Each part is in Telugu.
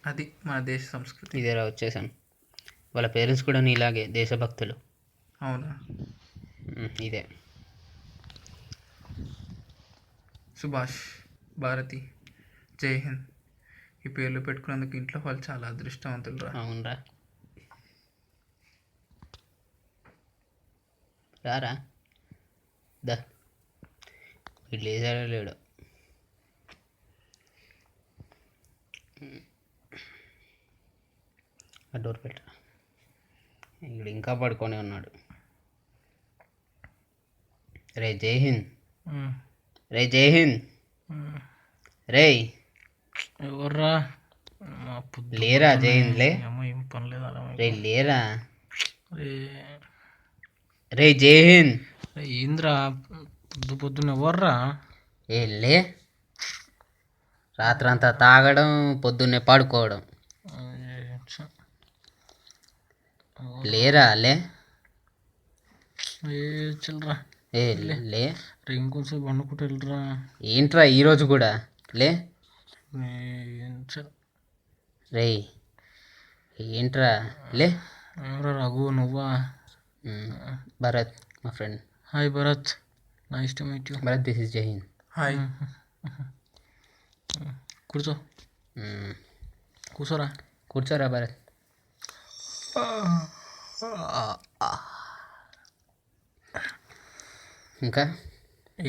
అది మన దేశ సంస్కృతి. ఇదేరా వచ్చేసాను. వాళ్ళ పేరెంట్స్ కూడా నీలాగే దేశభక్తులు. అవునా? ఇదే సుభాష్, భారతి, జై హింద్ ఈ పేర్లు పెట్టుకున్నందుకు ఇంట్లో వాళ్ళు చాలా అదృష్టవంతులు రా. అవునరా. రారా దా, వీడు లేచాడో లేడు. ఆ డోర్ పెట్ట. ఇక్కడ ఇంకా పడుకొని ఉన్నాడు. రే జై హింద్, రే జై హింద్, రే ఎవర్రా? లేరా జై హింద్ లే. ఏం పని లేదా రే లేరా, రే జై హింద్. ఏంద్రా పొద్దు పొద్దున్న ఎవర్రా? ఏ లే, రాత్రంతా తాగడం, పొద్దున్నే పడుకోవడం. లేరా లే. చిల్లరా ఏ లే, ఇంకొంచెం వండుకుంటూ వెళ్ళరా. ఏంట్రా ఈరోజు కూడా లే. రే ఏంట్రా లే. ఎవరా రఘు, నువ్వా? భరత్ మా friend. Hi Bharat, nice to meet you. Bharat, this is జై హింద్. హాయ్. కూర్చో, కూర్చోరా, కూర్చోరా భరత్. ఇంకా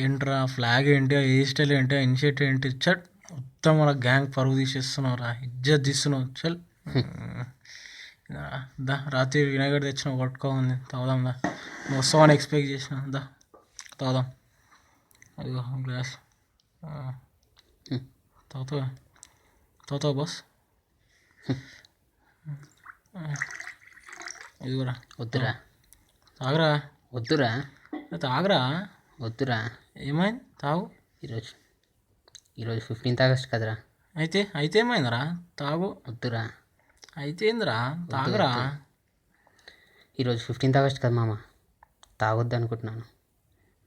ఏంట్రా ఫ్లాగ్ ఏంటి, ఏ స్టైల్ ఏంటి, ఇనిషియేటివ్ ఏంటి? చట్ మొత్తం మన గ్యాంగ్ పరుగు తీసేస్తున్నావురా, ఇజ్జత్ తీస్తున్నావు. చల్ దా, రాత్రి వినాయకుడు తెచ్చిన పట్టుకో ఉంది, తాగుదాం దా. నువ్వు వస్తావని ఎక్స్పెక్ట్ చేసిన, దా తాగుదాం. అదిగో గ్లాస్ తాగుతావా? తాగుతావా బాస్? ఇదిగోరా. వద్దురా, తాగరా. వద్దురా, తాగరా. వద్దురా. ఏమైంది? తాగు. ఈరోజు 15th ఆగస్ట్ కదరా. అయితే ఏమైందిరా? తాగు. వద్దురా. అయితే ఏందిరా? తాగరా. ఈరోజు 15th ఆగస్ట్ కదా మామ, తాగొద్దు అనుకుంటున్నాను.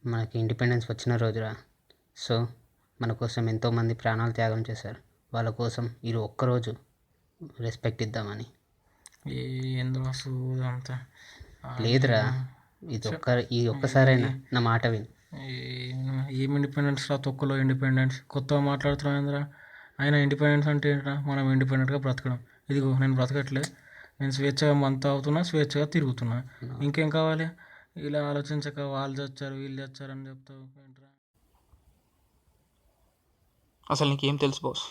మనకి ఇండిపెండెన్స్ వచ్చిన రోజురా. సో మన కోసం ఎంతోమంది ప్రాణాలు త్యాగం చేశారు. వాళ్ళ కోసం ఈ ఒక్కరోజు రెస్పెక్ట్ ఇద్దామని. ఏంద్రా అంతా లేదురా, ఈ ఒక్కసారైనా నా మాట విను. ఏం ఇండిపెండెన్స్ రా? తొక్కలో ఇండిపెండెన్స్ కొత్తగా మాట్లాడుతున్నావు ఏంద్రా? అయినా ఇండిపెండెన్స్ అంటే ఏంట్రా? మనం ఇండిపెండెంట్గా బ్రతకడం. ఇదిగో నేను బ్రతకట్లే, నేను స్వేచ్ఛగా మంత అవుతున్నా, స్వేచ్ఛగా తిరుగుతున్నా. ఇంకేం కావాలి? ఇలా ఆలోచించక వాళ్ళు చచ్చారు వీళ్ళు చచ్చారు అని చెప్తావు ఏంట్రా? అసలు నీకేం తెలుసు బాస్?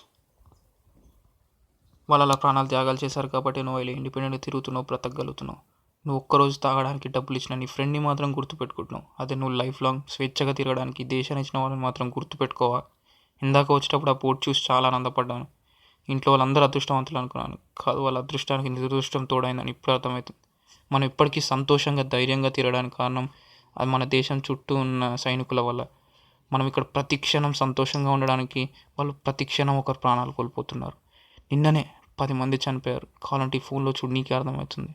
వాళ్ళు అలా ప్రాణాలు త్యాగాలు చేశారు కాబట్టి నువ్వు ఇలా ఇండిపెండెంట్గా తిరుగుతున్నావు, బ్రతకగలుగుతున్నావు. నువ్వు ఒక్కరోజు తాగడానికి డబ్బులు ఇచ్చిన నీ ఫ్రెండ్ని మాత్రం గుర్తుపెట్టుకుంటున్నావు. అదే నువ్వు లైఫ్ లాంగ్ స్వేచ్ఛగా తిరగడానికి దేశాన్ని ఇచ్చిన వాళ్ళని మాత్రం గుర్తుపెట్టుకోవా. ఇందాక వచ్చేటప్పుడు ఆ పోర్ట్ చూసి చాలా ఆనందపడ్డాను. ఇంట్లో వాళ్ళందరూ అదృష్టవంతులు అనుకున్నాను. కాదు, వాళ్ళ అదృష్టానికి దురదృష్టం తోడైందని ఇప్పుడు అర్థమవుతుంది. మనం ఇప్పటికీ సంతోషంగా ధైర్యంగా తిరగడానికి కారణం అది మన దేశం చుట్టూ ఉన్న సైనికుల వల్ల. మనం ఇక్కడ ప్రతి క్షణం సంతోషంగా ఉండడానికి వాళ్ళు ప్రతి క్షణం ఒకరు ప్రాణాలు కోల్పోతున్నారు. నిన్ననే 10 మంది చనిపోయారు. కావాలంటే ఈ ఫోన్లో చూడు, నీకే అర్థమవుతుంది.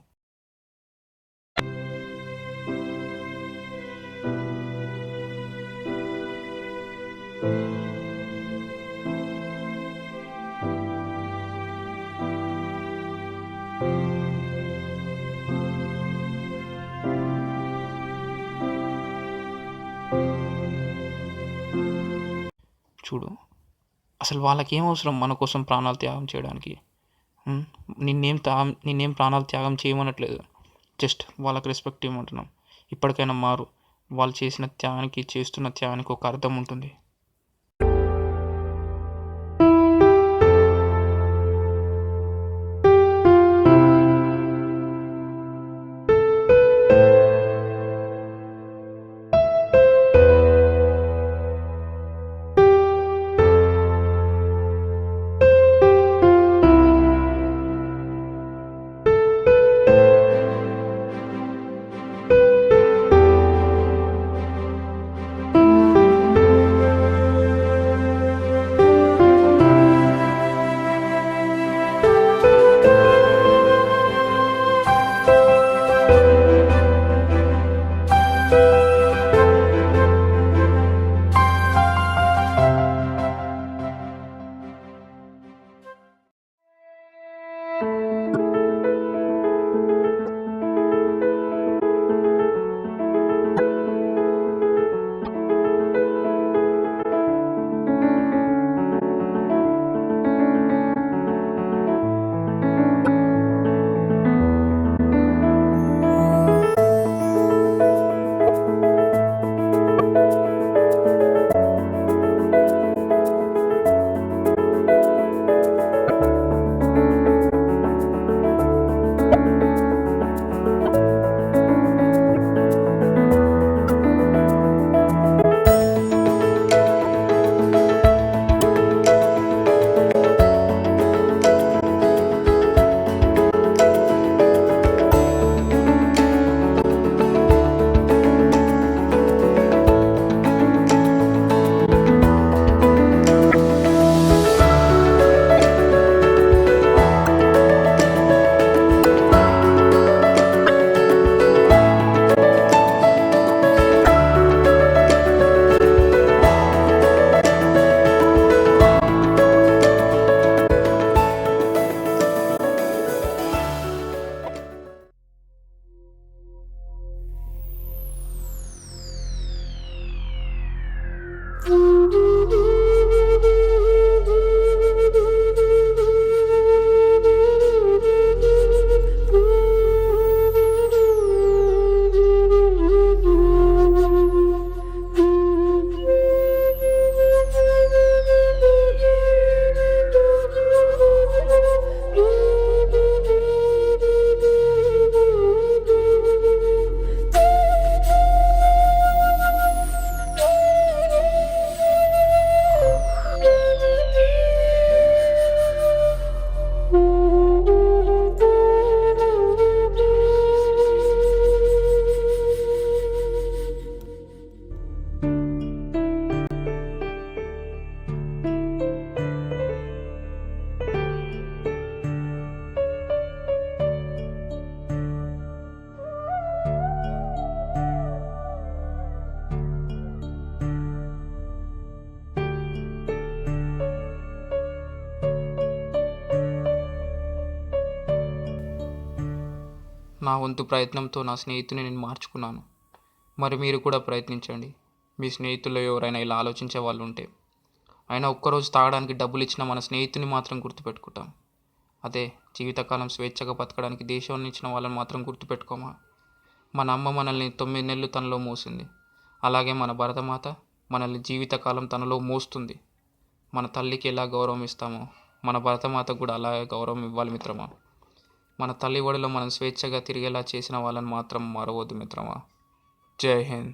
చూడు, అసలు వాళ్ళకి ఏం అవసరం మన కోసం ప్రాణాలు త్యాగం చేయడానికి? నిన్నేం ప్రాణాలు త్యాగం చేయమనట్లేదు, జస్ట్ వాళ్ళకి రెస్పెక్ట్ ఇవ్వమంటున్నాం. ఇప్పటికైనా మారు. వాళ్ళు చేసిన త్యాగానికి, చేస్తున్న త్యాగానికి ఒక అర్థం ఉంటుంది. నా వంతు ప్రయత్నంతో నా స్నేహితుని నేను మార్చుకున్నాను. మరి మీరు కూడా ప్రయత్నించండి. మీ స్నేహితుల్లో ఎవరైనా ఇలా ఆలోచించే వాళ్ళు ఉంటే. అయినా ఒక్కరోజు తాగడానికి డబ్బులు ఇచ్చిన మన స్నేహితుని మాత్రం గుర్తుపెట్టుకుంటాం. అదే జీవితకాలం స్వేచ్ఛగా బతకడానికి దేశాన్ని ఇచ్చిన వాళ్ళని మాత్రం గుర్తుపెట్టుకోమా. మన అమ్మ మనల్ని 9 నెలలు తనలో మోసింది. అలాగే మన భరతమాత మనల్ని జీవితకాలం తనలో మోస్తుంది. మన తల్లికి ఎలా గౌరవం ఇస్తామో మన భరతమాతకు కూడా అలాగే గౌరవం ఇవ్వాలి మిత్రమా. మన తల్లి ఒడిలో మనం స్వేచ్ఛగా తిరిగేలా చేసిన వాళ్ళని మాత్రం మరవద్దు మిత్రమా. జై హింద్.